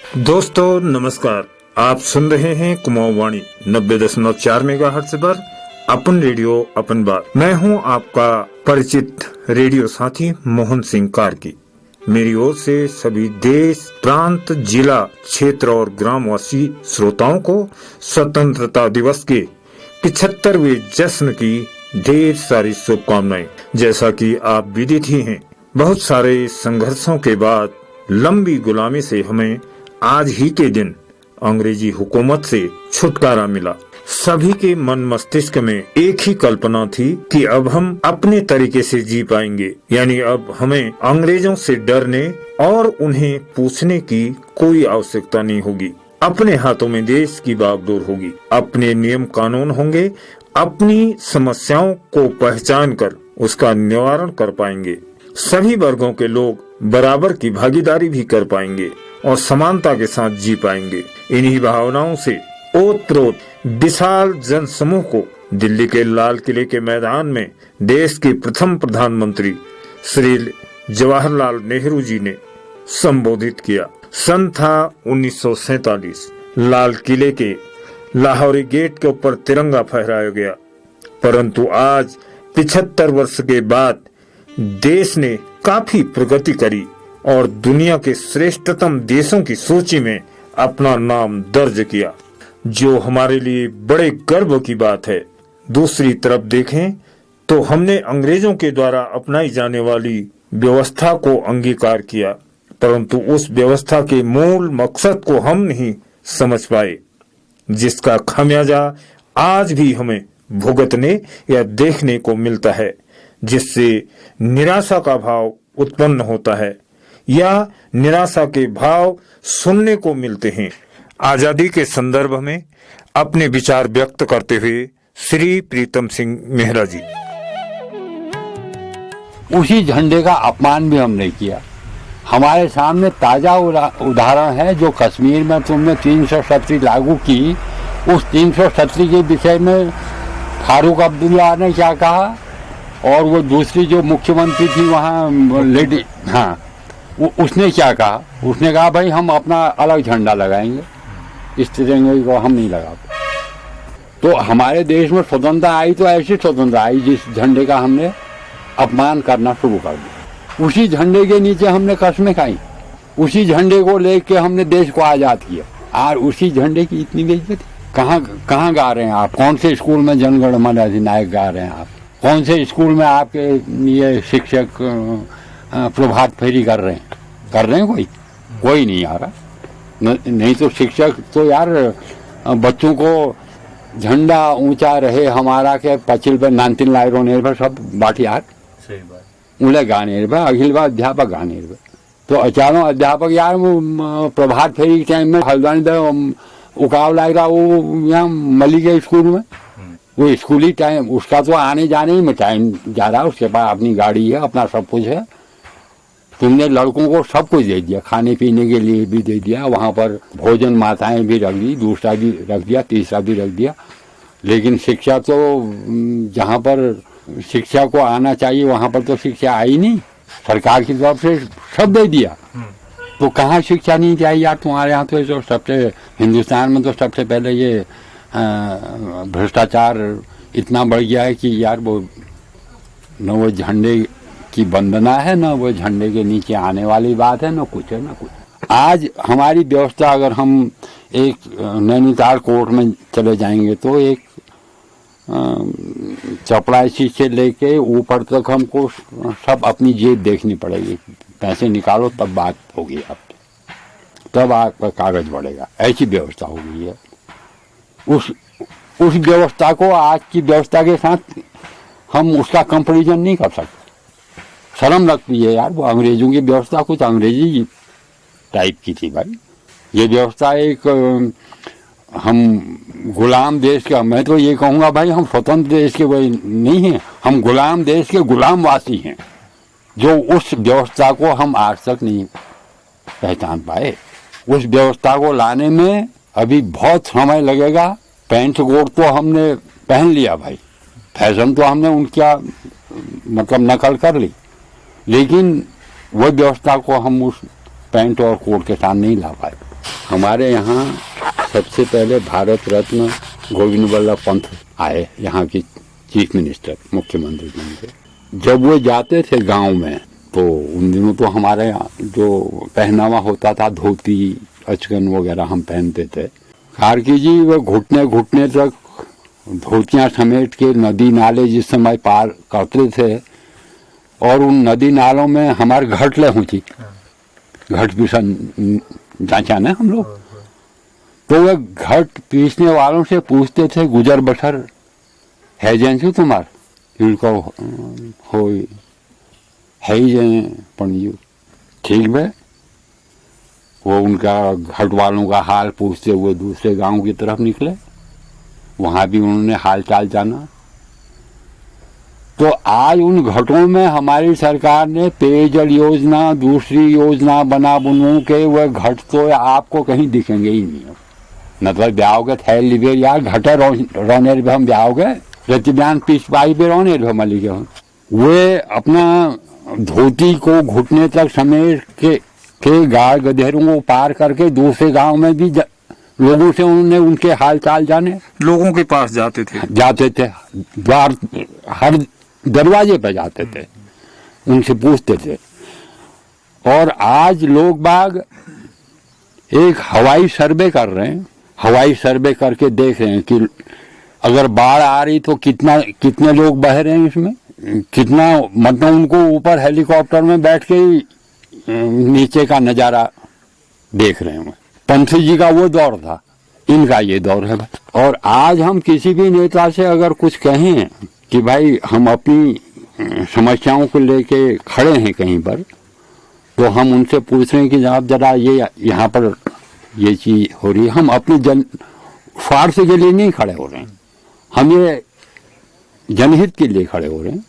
दोस्तों नमस्कार, आप सुन रहे हैं कुमाऊं वाणी 90.4 मेगाहर्ट्ज पर अपन रेडियो अपन बात। मैं हूं आपका परिचित रेडियो साथी मोहन सिंह कार्की। मेरी ओर से सभी देश, प्रांत, जिला, क्षेत्र और ग्रामवासी श्रोताओं को स्वतंत्रता दिवस के 75वें जश्न की ढेर सारी शुभकामनाएं। जैसा कि आप विदित ही हैं, बहुत सारे संघर्षों के बाद लंबी गुलामी से हमें आज ही के दिन अंग्रेजी हुकूमत से छुटकारा मिला। सभी के मन मस्तिष्क में एक ही कल्पना थी कि अब हम अपने तरीके से जी पाएंगे, यानी अब हमें अंग्रेजों से डरने और उन्हें पूछने की कोई आवश्यकता नहीं होगी। अपने हाथों में देश की बागडोर होगी, अपने नियम कानून होंगे, अपनी समस्याओं को पहचान कर उसका निवारण कर पाएंगे। सभी वर्गों के लोग बराबर की भागीदारी भी कर पाएंगे और समानता के साथ जी पाएंगे। इन्हीं भावनाओं से ओतप्रोत विशाल जन समूह को दिल्ली के लाल किले के मैदान में देश के प्रथम प्रधानमंत्री श्री जवाहरलाल नेहरू जी ने संबोधित किया। सन था 1947। लाल किले के लाहौरी गेट के ऊपर तिरंगा फहराया गया, परंतु आज 75 वर्ष के बाद देश ने काफी प्रगति करी और दुनिया के श्रेष्ठतम देशों की सूची में अपना नाम दर्ज किया, जो हमारे लिए बड़े गर्व की बात है। दूसरी तरफ देखें तो हमने अंग्रेजों के द्वारा अपनाई जाने वाली व्यवस्था को अंगीकार किया, परंतु उस व्यवस्था के मूल मकसद को हम नहीं समझ पाए, जिसका खामियाजा आज भी हमें भुगतने या देखने को मिलता है, जिससे निराशा का भाव उत्पन्न होता है या निराशा के भाव सुनने को मिलते हैं। आजादी के संदर्भ में अपने विचार व्यक्त करते हुए श्री प्रीतम सिंह मेहरा जी, उसी झंडे का अपमान भी हमने किया। हमारे सामने ताजा उदाहरण है, जो कश्मीर में तुमने 370 लागू की, उस 370 के विषय में फारूक अब्दुल्ला ने क्या कहा, और वो दूसरी जो मुख्यमंत्री थी वहाँ लेडी, हाँ, उसने क्या कहा? उसने कहा भाई हम अपना अलग झंडा लगाएंगे, इस तिरंगे को हम नहीं लगाते। तो हमारे देश में स्वतंत्रता आई तो ऐसी स्वतंत्रता आई जिस झंडे का हमने अपमान करना शुरू कर दिया। उसी झंडे के नीचे हमने कस्में खाई, उसी झंडे को लेके हमने देश को आज़ाद किया, और उसी झंडे की इतनी बेइज्जती। कहाँ गा रहे हैं आप? कौन से स्कूल में जनगण मन अधिनायक गा रहे हैं आप? कौन से स्कूल में आपके ये शिक्षक प्रभात फेरी कर रहे हैं? कोई नहीं आ रहा। नहीं तो शिक्षक तो यार बच्चों को झंडा ऊंचा रहे हमारा के पचिल पर नानतीन लाइरों निर्भर सब बाटी यार, सही बात, उन्हें गाने निर्भर अखिल बार अध्यापक गाने निर्भर। तो चारों अध्यापक यार वो प्रभात फेरी के टाइम में हल्द्वानी उकाव लाग रहा, वो यहाँ मली के स्कूल में, वो स्कूली टाइम उसका तो आने जाने में टाइम जा रहा है, उसके पास अपनी गाड़ी है, अपना सब कुछ है। तुमने लड़कों को सब कुछ दे दिया, खाने पीने के लिए भी दे दिया, वहाँ पर भोजन माताएं भी रख दी, दूसरा भी रख दिया, तीसरा भी रख दिया, लेकिन शिक्षा तो जहाँ पर शिक्षा को आना चाहिए वहाँ पर तो शिक्षा आई नहीं। सरकार की तरफ से सब दे दिया, तो कहाँ शिक्षा नहीं चाहिए यार तुम्हारे यहाँ? तो जो सबसे हिंदुस्तान में तो सबसे पहले ये भ्रष्टाचार इतना बढ़ गया है कि यार वो न वो झंडे की वंदना है, न वो झंडे के नीचे आने वाली बात है, न कुछ है न कुछ। आज हमारी व्यवस्था, अगर हम एक नैनीताल कोर्ट में चले जाएंगे तो एक चपरासी से लेके ऊपर तक हमको सब अपनी जेब देखनी पड़ेगी। पैसे निकालो तब बात होगी, आप तब आपका कागज बढ़ेगा, ऐसी व्यवस्था हो गई है। उस व्यवस्था को आज की व्यवस्था के साथ हम उसका कंपैरिजन नहीं कर सकते। शर्म लगती है यार, वो अंग्रेजों की व्यवस्था कुछ अंग्रेजी टाइप की थी भाई। ये व्यवस्था एक हम गुलाम देश का, मैं तो ये कहूँगा भाई हम स्वतंत्र देश के वही नहीं हैं, हम गुलाम देश के गुलामवासी हैं, जो उस व्यवस्था को हम आज तक नहीं पहचान पाए। उस व्यवस्था को लाने में अभी बहुत समय लगेगा। पैंट कोट तो हमने पहन लिया भाई, फैशन तो हमने उनका मतलब नकल कर ली, लेकिन वो व्यवस्था को हम उस पैंट और कोट के साथ नहीं ला पाए। हमारे यहाँ सबसे पहले भारत रत्न गोविंद वल्लभ पंत आए, यहाँ की चीफ मिनिस्टर, मुख्यमंत्री बन के। जब वो जाते थे गांव में तो उन दिनों तो हमारे यहाँ जो पहनावा होता था, धोती अचकन वगैरह हम पहनते थे। कार्की जी वो घुटने घुटने तक धोतियाँ समेट के नदी नाले जिस समय पार करते थे, और उन नदी नालों में हमारे घट ले ऊँची घट पिसन जांचा ना हम लोग, तो वे घट पीसने वालों से पूछते थे गुजर बसर है जैसे तुम्हार, इनको हो है ही जैसे पणियू, ठीक है। वो उनका घट वालों का हाल पूछते हुए दूसरे गांव की तरफ निकले, वहां भी उन्होंने हाल चाल जाना। तो आज उन घटों में हमारी सरकार ने पेयजल योजना, दूसरी योजना बना बुनू के वह घट तो आपको कहीं दिखेंगे ही नहीं। मतलब ब्याहोगे थे लिबे यार घटे रोने भी हम ब्याहोगे प्रतिज्ञान पिछवाई भी रोने भी मली के वे अपना धोती को घुटने तक समेट के गाय गधेरों को पार करके दूसरे गांव में भी लोगों से उन्होंने उनके हाल चाल जाने, लोगों के पास जाते थे द्वार हर दरवाजे पे जाते थे, उनसे पूछते थे। और आज लोग बाग एक हवाई सर्वे कर रहे हैं, हवाई सर्वे करके देख रहे हैं कि अगर बाढ़ आ रही तो कितने लोग बह रहे हैं इसमें, कितना, मतलब उनको ऊपर हेलीकॉप्टर में बैठ के नीचे का नजारा देख रहे हैं। पंथी जी का वो दौर था, इनका ये दौर है। और आज हम किसी भी नेता से अगर कुछ कहें कि भाई हम अपनी समस्याओं को लेके खड़े हैं कहीं पर, तो हम उनसे पूछ रहे हैं कि आप जरा ये यहाँ पर ये चीज हो रही है, हम अपनी स्वार्थ के लिए नहीं खड़े हो रहे हैं, हम ये जनहित के लिए खड़े हो रहे हैं।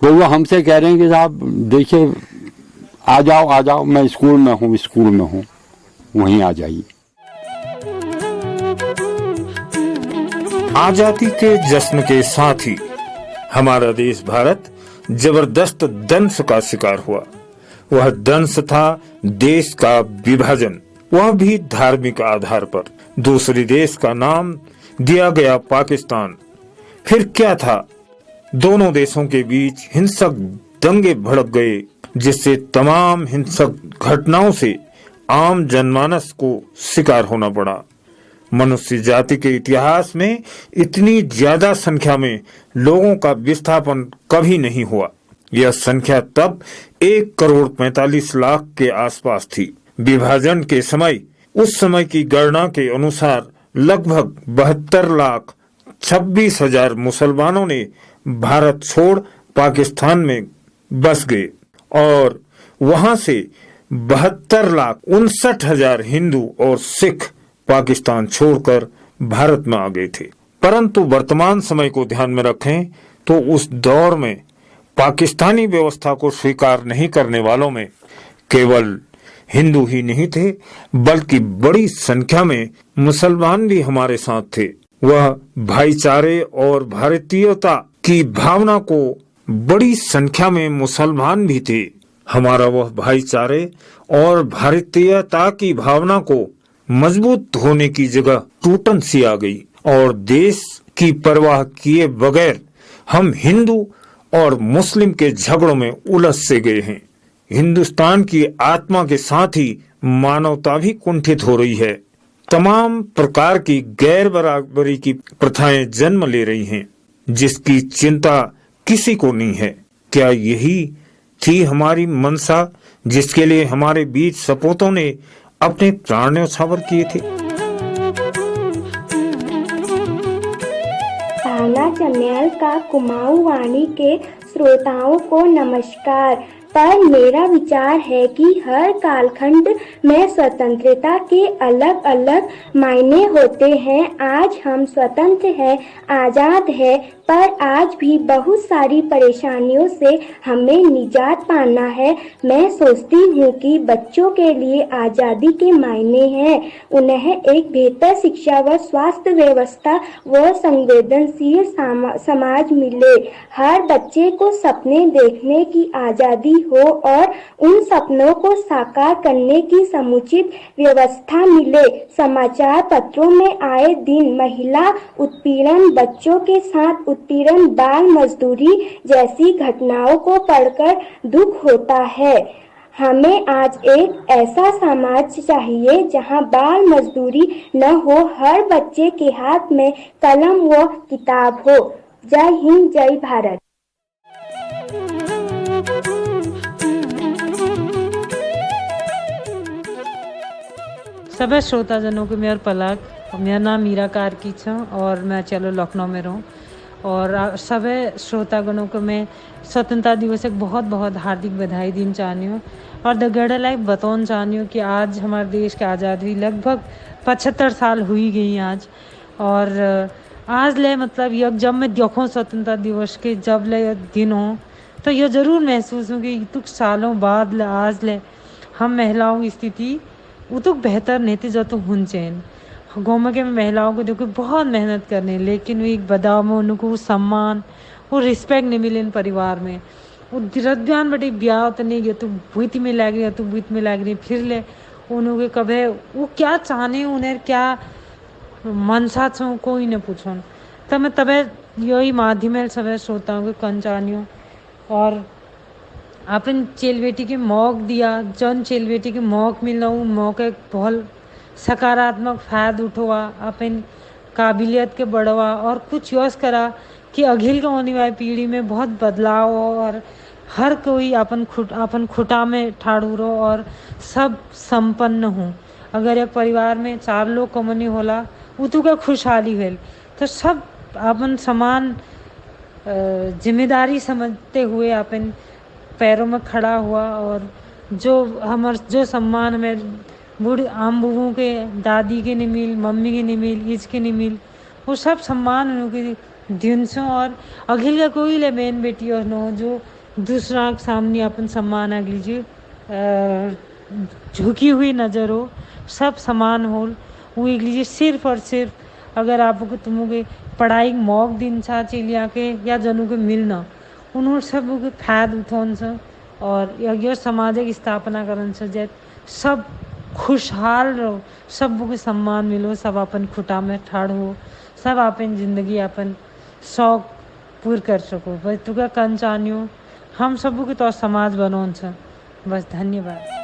तो वो हमसे कह रहे हैं कि साहब देखिए आ जाओ, मैं स्कूल में हूँ, वहीं आ जाइए। आजादी के जश्न के साथ ही हमारा देश भारत जबरदस्त दंश का शिकार हुआ। वह दंश था देश का विभाजन, वह भी धार्मिक आधार पर। दूसरे देश का नाम दिया गया पाकिस्तान। फिर क्या था, दोनों देशों के बीच हिंसक दंगे भड़क गए, जिससे तमाम हिंसक घटनाओं से आम जनमानस को शिकार होना पड़ा। मनुष्य जाति के इतिहास में इतनी ज्यादा संख्या में लोगों का विस्थापन कभी नहीं हुआ। यह संख्या तब 1,45,00,000 के आसपास थी। विभाजन के समय, उस समय की गणना के अनुसार लगभग 72,26,000 मुसलमानों ने भारत छोड़ पाकिस्तान में बस गए और वहां से 72,59,000 हिंदू और सिख पाकिस्तान छोड़कर भारत में आ गए थे। परंतु वर्तमान समय को ध्यान में रखें तो उस दौर में पाकिस्तानी व्यवस्था को स्वीकार नहीं करने वालों में केवल हिंदू ही नहीं थे, बल्कि बड़ी संख्या में मुसलमान भी हमारे साथ थे। वह भाईचारे और भारतीयता की भावना को बड़ी संख्या में मुसलमान भी थे। हमारा वह भाईचारे और भारतीयता की भावना को मजबूत होने की जगह टूटन सी आ गई और देश की परवाह किए बगैर हम हिंदू और मुस्लिम के झगड़ों में उलझ से गए हैं। हिंदुस्तान की आत्मा के साथ ही मानवता भी कुंठित हो रही है। तमाम प्रकार की गैर बराबरी की प्रथाएं जन्म ले रही हैं, जिसकी चिंता किसी को नहीं है। क्या यही थी हमारी मंशा, जिसके लिए हमारे बीच सपूतों ने अपने प्राण न्यौछावर किए थे? ताना चैनल का कुमाऊं वाणी के श्रोताओं को नमस्कार। पर मेरा विचार है कि हर कालखंड में स्वतंत्रता के अलग अलग मायने होते हैं। आज हम स्वतंत्र हैं, आजाद है, पर आज भी बहुत सारी परेशानियों से हमें निजात पाना है। मैं सोचती हूँ कि बच्चों के लिए आज़ादी के मायने हैं उन्हें एक बेहतर शिक्षा व स्वास्थ्य व्यवस्था व संवेदनशील समाज मिले। हर बच्चे को सपने देखने की आज़ादी हो और उन सपनों को साकार करने की समुचित व्यवस्था मिले। समाचार पत्रों में आए दिन महिला उत्पीड़न, बच्चों के साथ उत्पीड़न, बाल मजदूरी जैसी घटनाओं को पढ़कर दुख होता है। हमें आज एक ऐसा समाज चाहिए जहां बाल मजदूरी न हो, हर बच्चे के हाथ में कलम व किताब हो। जय हिंद, जय भारत। सभी श्रोताजनों को मेरा पलक। मेरा नाम मीरा कार्की छ और मैं चलो लखनऊ में रहूँ। और सभी श्रोतागणों को मैं स्वतंत्रता दिवस एक बहुत बहुत हार्दिक बधाई देना चाहती हूँ और द गढ़ लाइक बताना चाहती हूँ कि आज हमारे देश की आज़ादी हुई लगभग 75 साल हुई गई आज। और आज ले मतलब यह जब मैं देखूँ स्वतंत्रता दिवस के जब ले दिन हो तो यह ज़रूर महसूस हो कि कुछ सालों बाद आज ले हम महिलाओं की स्थिति वो तो बेहतर नहीं थी जो तो हुन चैन गाँव के महिलाओं को देखो बहुत मेहनत करने, लेकिन वो एक बदाव में उनको सम्मान और रिस्पेक्ट नहीं मिले इन परिवार में। वो रद्यान बटे ब्याह तो नहीं गया तो भूत में लग रही तो भूत में लग रही फिर ले उन्होंने कभी वो क्या चाहने उन्हें क्या मनसा छो कोई न पूछो। तब मैं तब यही माध्यम सब श्रोताओं को कन चाहनी हूँ। और अपन चेल बेटी के मौक दिया जन चेल बेटी के मौक मिलना वो मौके बहुत सकारात्मक फायदा उठवा अपन काबिलियत के बढ़वा और कुछ योस करा कि अगिल का होने वाली पीढ़ी में बहुत बदलाव हो और हर कोई अपन खुटा में ठाड़ू रहो और सब संपन्न हो। अगर एक परिवार में 4 लोग कमनी होला उतु का खुशहाली भेल तो सब अपन समान जिम्मेदारी समझते हुए अपन पैरों में खड़ा हुआ। और जो सम्मान हमें बूढ़ आम बुबों के दादी के नहीं मिल, मम्मी के नहीं मिल, ईज के नहीं मिल, वो सब सम्मान उनके दिन से। और अखिल का कोई ले बहन बेटी और न जो दूसरा के सामने अपन सम्मान अग लीजिए झुकी हुई नज़र हो, सब समान हो वो एक लीजिए। सिर्फ और सिर्फ अगर आपको तुमको पढ़ाई मौक दिन सा चिलिया के या जनों के मिलना उन्होंने सब के फायदा उठान से और यह समाज की स्थापना करन से जे सब खुशहाल रहो, सब के सम्मान मिलो, सब अपन खुटा में ठाड़ हो, सब अपन जिंदगी अपन शौक पूर कर सको। बस तुका कन चाहनियो हम सब के तो समाज बनोन से बस। धन्यवाद।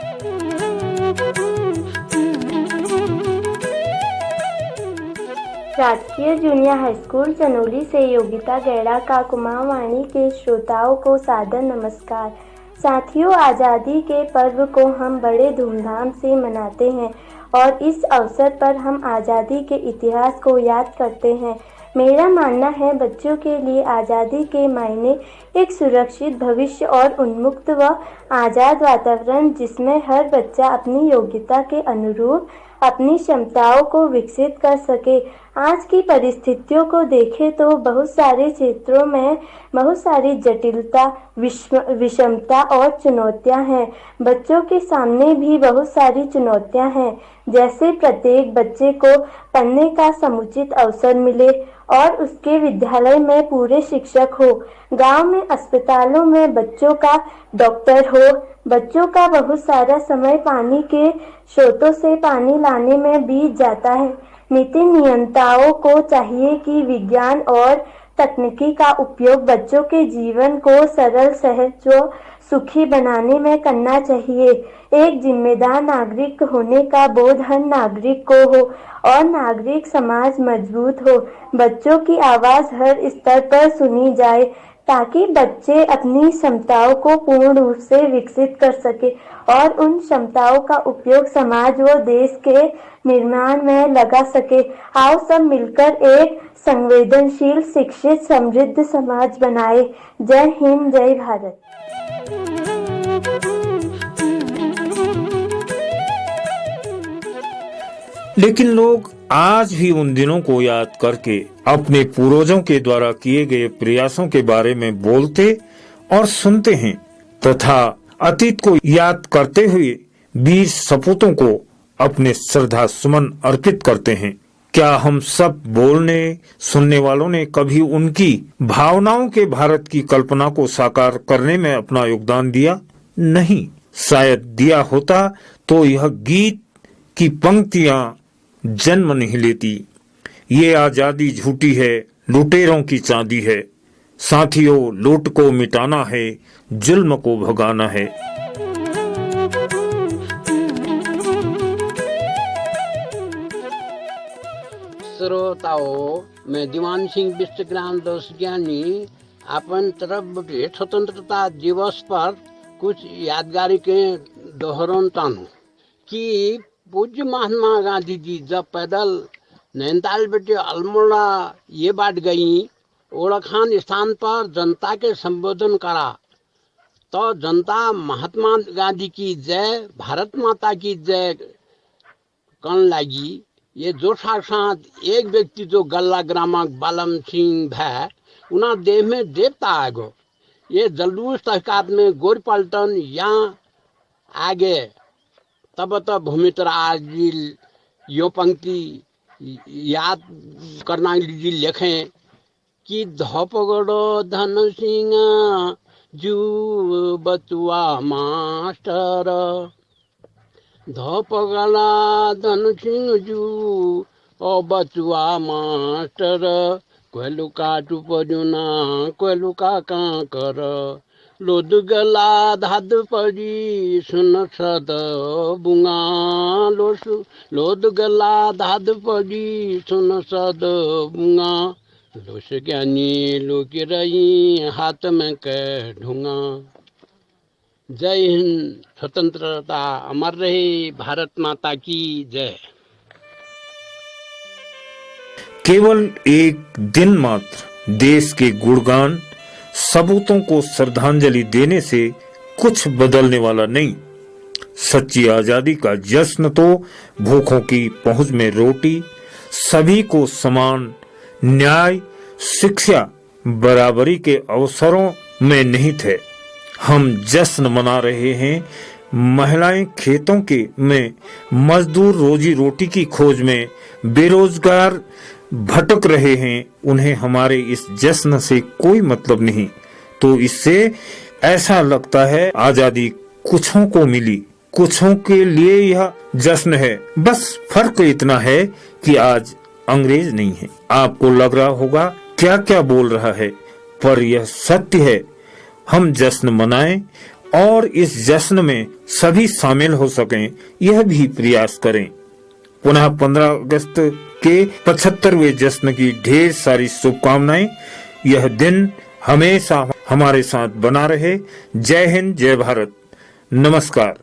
राजकीय जूनियर हाई स्कूल चनौली से योगिता गैड़ा का कुमाऊवाणी के श्रोताओं को सादर नमस्कार। साथियों, आज़ादी के पर्व को हम बड़े धूमधाम से मनाते हैं और इस अवसर पर हम आज़ादी के इतिहास को याद करते हैं। मेरा मानना है बच्चों के लिए आज़ादी के मायने एक सुरक्षित भविष्य और उन्मुक्त व आज़ाद वातावरण जिसमें हर बच्चा अपनी योग्यता के अनुरूप अपनी क्षमताओं को विकसित कर सके। आज की परिस्थितियों को देखें तो बहुत सारे क्षेत्रों में बहुत सारी जटिलता, विषमता और चुनौतियां हैं। बच्चों के सामने भी बहुत सारी चुनौतियां हैं, जैसे प्रत्येक बच्चे को पढ़ने का समुचित अवसर मिले और उसके विद्यालय में पूरे शिक्षक हो, गांव में अस्पतालों में बच्चों का डॉक्टर हो। बच्चों का बहुत सारा समय पानी के स्रोतों से पानी लाने में बीत जाता है। नीति नियंताओं को चाहिए कि विज्ञान और तकनीकी का उपयोग बच्चों के जीवन को सरल, सहज व सुखी बनाने में करना चाहिए। एक जिम्मेदार नागरिक होने का बोध हर नागरिक को हो और नागरिक समाज मजबूत हो। बच्चों की आवाज़ हर स्तर पर सुनी जाए ताकि बच्चे अपनी क्षमताओं को पूर्ण रूप से विकसित कर सके और उन क्षमताओं का उपयोग समाज व देश के निर्माण में लगा सके। आओ सब मिलकर एक संवेदनशील, शिक्षित, समृद्ध समाज बनाए। जय हिंद, जय भारत। लेकिन लोग आज भी उन दिनों को याद करके अपने पूर्वजों के द्वारा किए गए प्रयासों के बारे में बोलते और सुनते हैं तथा अतीत को याद करते हुए वीर सपूतों को अपने श्रद्धा सुमन अर्पित करते हैं। क्या हम सब बोलने सुनने वालों ने कभी उनकी भावनाओं के भारत की कल्पना को साकार करने में अपना योगदान दिया? नहीं। शायद दिया होता तो यह गीत की पंक्तियां जन्म नहीं लेती। ये आजादी झूठी है, लुटेरों की चांदी है। साथियों, लूट को मिटाना है, जुल्म को भगाना है। श्रोताओं, मैं दीवान सिंह विश्वग्राम दोष ज्ञानी अपन तरफ स्वतंत्रता दिवस पर कुछ यादगारी के दोहराता हूँ कि पूज्य महात्मा गांधी जी जब पैदल नैनीताल बेटे अल्मोड़ा ये बात गई, ओड़खान स्थान पर जनता के संबोधन करा तो जनता महात्मा गांधी की जय, भारत माता की जय कहने लगी। ये जोशा साथ एक व्यक्ति जो गल्ला ग्रामक बालम सिंह भै उना देह में देवता आ गो। ये जलूस तहकात में गोर पलटन यहाँ आगे तब भूमित्र आज यो पंक्ति याद करना लीजिए लिखें कि धपगड़ो धन सिंह जू बचुआ मास्टर, धपगला धन सिंह जू ओ बचुआ मास्टर, कोलुका टुपजुना कोलुका कांकर, लोदगला धाद पड़ी सुन सद बुंगा लोसु, लोदगला धाद पड़ी सुन सद बुंगा, लोस ज्ञानी लोक रही हाथ में कह ढूंगा। जय हिंद, स्वतंत्रता अमर रहे, भारत माता की जय। केवल एक दिन मात्र देश के गुणगान सबूतों को श्रद्धांजलि देने से कुछ बदलने वाला नहीं। सच्ची आजादी का जश्न तो भूखों की पहुंच में रोटी, सभी को समान न्याय, शिक्षा, बराबरी के अवसरों में निहित है। हम जश्न मना रहे हैं महिलाएं खेतों के में मजदूर रोजी रोटी की खोज में बेरोजगार भटक रहे हैं, उन्हें हमारे इस जश्न से कोई मतलब नहीं। तो इससे ऐसा लगता है आजादी कुछों को मिली, कुछों के लिए यह जश्न है। बस फर्क इतना है कि आज अंग्रेज नहीं है। आपको लग रहा होगा क्या क्या बोल रहा है, पर यह सत्य है। हम जश्न मनाएं और इस जश्न में सभी शामिल हो सकें, यह भी प्रयास करें। पुनः 15 अगस्त के 75वें जश्न की ढेर सारी शुभकामनाएं। यह दिन हमेशा हमारे साथ बना रहे। जय हिंद, जय भारत, नमस्कार।